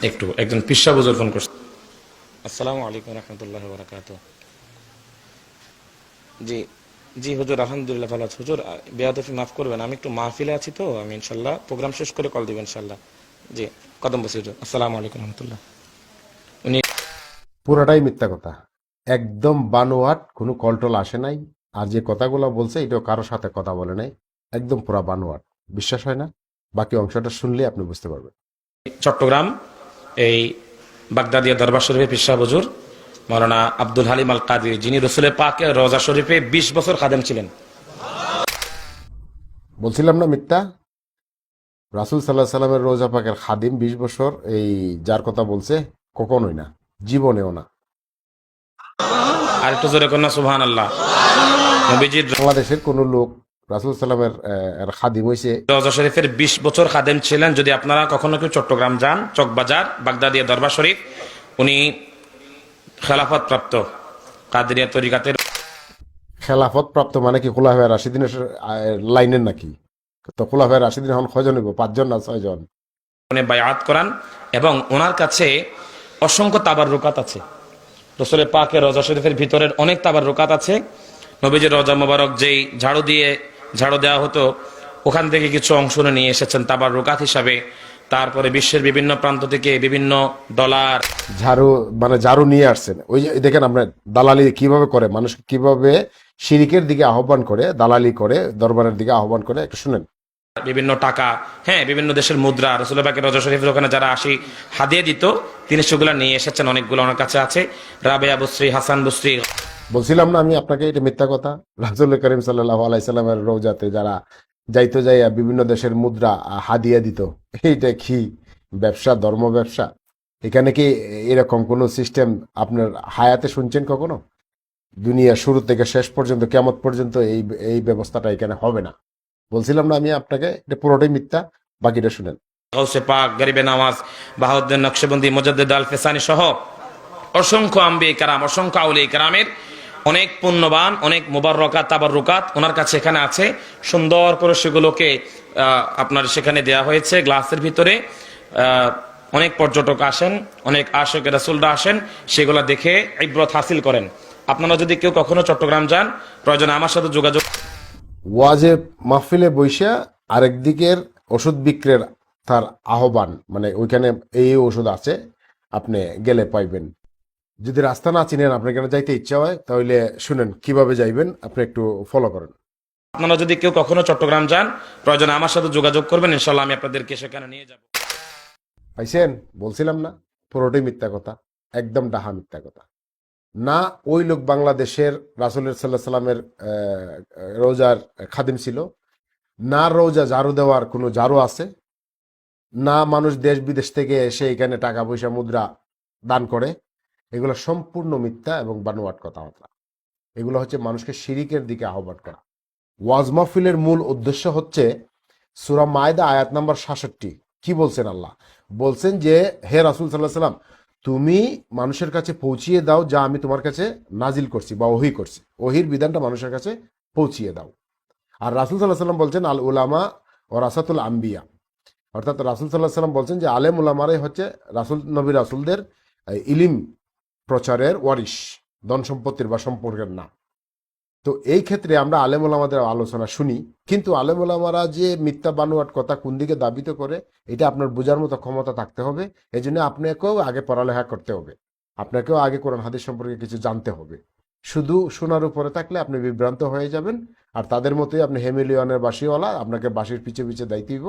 একটু একজন পিসা বুজুর ফোন করছে। আসসালামু আলাইকুম রহমতুল্লাহ বরকাত। জি জি হুজুর, আলহামদুলিল্লাহ ভালো আছে হুজুর। বেয়াদফি মাফ করবেন, আমি একটু মাহফিলে আছি, তো আমি ইনশাল্লাহ প্রোগ্রাম শেষ করে কল দিবেন ইনশাল্লাহ। জি, কদম বসি হুজুর। আসসালামু আলাইকুম রহমতুল্লাহ। উনি পুরাটাই মিথ্যা কথা, একদম বানোয়াট, কোনো কন্ট্রোল আসে নাই। আর যে কথাগুলো বলছে এটাও কারোর সাথে কথা বলে নাই, একদম পুরা বানোয়াট। বিশ্বাস হয় না? বাকি অংশটা শুনলে আপনি বুঝতে পারবেন। চট্টগ্রাম এই বাগদাদিয়া দরবার শরীফে পিসা হুজুর মৌলানা আব্দুল হালিম আল কাদির, যিনি রসুলের পাকে রোজা শরীফে 20 বছর খাদেম ছিলেন। বলছিলাম না মিথ্যা? রাসুল সাল্লাহ সাল্লামের রোজা পাকের খাদিম 20 বছর, এই যার কথা বলছে কখনোই না, জীবনেও না। আর একটু জোরে কন্যা সুবহানাল্লাহ। নবীজির বাংলাদেশের কোনো লোক রাসুল সাল্লামের খাদিম হয়েছে? রওজা শরীফের 20 বছর খাদেম ছিলেন। যদি আপনারা কখনো কেউ চট্টগ্রাম যান, চকবাজার বাগদাদিয়া দরবার শরীফ, উনি খেলাফত প্রাপ্ত কাদেরিয়া তরিকাতের খেলাফত প্রাপ্ত মানে কি খোলাফায়ে রাশিদিনের লাইনের নাকি? তো খোলাফায়ে রাশিদিন এখন কয়জন হইব? 5 জন না 6 জন? উনি বায়াত করান এবং ওনার কাছে অসংখ্য তাবাররুকাত আছে। রসুলের পাকে রওজা শরীফের ভিতরের অনেক তাবাররুকাত আছে। নবীজির রওজা মোবারক যেই ঝাড়ু দেওয়া হতো, ওখান থেকে কিছু অংশ নিয়ে এসেছেন তাবাররুকাত হিসাবে। তারপরে বিশ্বের বিভিন্ন প্রান্ত থেকে বিভিন্ন ডলার ঝাড়ু, মানে ঝাড়ু নিয়ে আসছেন। ওই যে দেখেন আপনার দালালি কিভাবে করে, মানুষ কিভাবে শিরিকের দিকে আহ্বান করে, দালালি করে, দরবারের দিকে আহ্বান করে, একটু শুনেন। বিভিন্ন টাকা, হ্যাঁ, বিভিন্ন দেশের মুদ্রা রসুলের পাকের রওজা শরীফের ওখানে যারা আসি হাদিয়া দিত, তিনি সেগুলো নিয়ে এসেছেন। অনেকগুলো ওনার কাছে আছে। রাবেয়া বসরি, হাসান বসরি। বলছিলাম না আমি আপনাকে, এটা মিথ্যা কথা। রাসূল করিম সাল্লাল্লাহু আলাইহি সাল্লামের রওজাতে যারা যাইতো, যাইয়া বিভিন্ন দেশের মুদ্রা হাদিয়া দিত, এইটা কি ব্যবসা, ধর্ম ব্যবসা? এখানে কি এরকম কোনো সিস্টেম আপনার হায়াতে শুনছেন কখনো? দুনিয়া শুরু থেকে শেষ পর্যন্ত, কিয়ামত পর্যন্ত এই এই ব্যবস্থাটা এখানে হবে না। বলছিলাম না আমি আপনাকে, এটা পুরোটাই মিথ্যা। বাকিটা শুনেন। গৌসে পাক, গরিবে নামাজ, বাহাউদ্দিন নকশবন্দি, মুজাদ্দিদ আল ফেসানি সহ অসংখ্য আম্বিয়ে কেরাম, অসংখ্য আউলিয়া কেরামের অনেক পুণ্যবান, অনেক মুবাররকাত, তাবাররুকাত ওনার কাছে এখানে আছে। সুন্দর করে সেগুলোকে আপনার সেখানে দেয়া হয়েছে গ্লাসের ভিতরে। অনেক পর্যটক আসেন, অনেক আশিক রাসূলরা আসেন, সেগুলো দেখে ইবরত হাসিল করেন। আপনারা যদি কেউ কখনো চট্টগ্রাম যান, প্রয়োজনে আমার সাথে যোগাযোগ। ওয়াজে মাহফিলে বৈশা আরেক দিকের ওষুধ বিক্রের তার আহ্বান, মানে ওইখানে এই ওষুধ আছে, আপনি গেলে পাইবেন। যদি রাস্তা না চিনেন, আপনার এখানে যাইতে ইচ্ছা হয়, তাহলে শুনেন কিভাবে যাইবেন, আপনি একটু ফলো করেন। আপনারা যদি কেউ কখনো চট্টগ্রাম যান, প্রয়োজনে আমার সাথে যোগাযোগ করবেন, ইনশাল্লাহ আমি আপনাদেরকে সেখানে নিয়ে যাব। পাইছেন? বলছিলাম না, পুরোটাই মিথ্যা কথা, একদম ডাহা মিথ্যা কথা। না ওই লোক বাংলাদেশের রাসূলের সাল্লাল্লাহু আলাইহি সাল্লামের রোজার খাদিম ছিল, না রোজা ঝাড়ু দেওয়ার কোনো ঝাড়ু আছে, না মানুষ দেশ বিদেশ থেকে এসে এখানে টাকা পয়সা মুদ্রা দান করে। এগুলো সম্পূর্ণ মিথ্যা এবং বানোয়াট কথাবার্তা। এগুলো হচ্ছে মানুষকে শিরিকের দিকে আহ্বান করা। ওয়াজ মাহফিলের মূল উদ্দেশ্য হচ্ছে সূরা মায়দা আয়াত নাম্বার ৬৭। কি বলছেন আল্লাহ? বলছেন যে হে রাসূল সাল্লাল্লাহু আলাইহি সাল্লাম, তুমি মানুষের কাছে পৌঁছিয়ে দাও যা আমি তোমার কাছে নাজিল করছি বা ওহী করছি। ওহীর বিধানটা মানুষের কাছে পৌঁছিয়ে দাও। আর রাসূল সাল্লাল্লাহু আলাইহি সাল্লাম বলছেন আল উলামা ওয়ারাসাতুল আম্বিয়া, অর্থাৎ রাসূল সাল্লাল্লাহু আলাইহি সাল্লাম বলছেন যে আলেম উলামারাই হচ্ছে রাসূল নবী রাসূলদের ইলিম প্রচারের ওয়ারিশ, ধন সম্পত্তির বা সম্পর্কের না। তো এই ক্ষেত্রে আমরা আলেম ওলামাদের আলোচনা শুনি, কিন্তু আলেম ওলামারা যে মিথ্যা বানোয়াট কথা কোন দিকে দাবিত করে, এটা আপনার বোঝার মতো ক্ষমতা থাকতে হবে। এই জন্য আপনাকেও আগে পড়ালেখা করতে হবে, আপনাকেও আগে কোরআন হাদিস সম্পর্কে কিছু জানতে হবে। শুধু শোনার উপরে থাকলে আপনি বিভ্রান্ত হয়ে যাবেন। আর তাদের মতোই আপনি হেমিলিয়নের বাঁশিওয়ালা, আপনাকে বাঁশির পিছে পিছে দাইতেইব,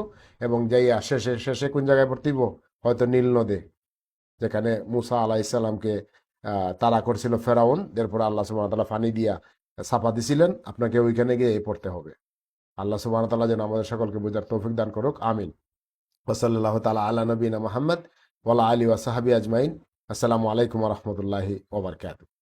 এবং যাই শেষে শেষে কোন জায়গায় পড়তেইব? হয়তো নীল নদে, যেখানে মুসা আলাইসাল্লামকে তাড়া করছিল ফেরাউন, এরপর আল্লাহ সুবহানাহু ওয়া তাআলা পানি দিয়া ছাপা দিছিলেন, আপনাকে ওইখানে গিয়ে পড়তে হবে। আল্লাহ সুবহানাহু ওয়া তাআলা যেন আমাদের সকলকে বোঝার তৌফিক দান করুক, আমিন। ওয়া সাল্লাল্লাহু তাআলা আলা নবিয়িনা মুহাম্মদ ওয়া আলা আলিহি ওয়া সাহবিহি আজমাইন। আসসালামু আলাইকুম ওয়া রাহমাতুল্লাহি ওয়া বারাকাতুহু।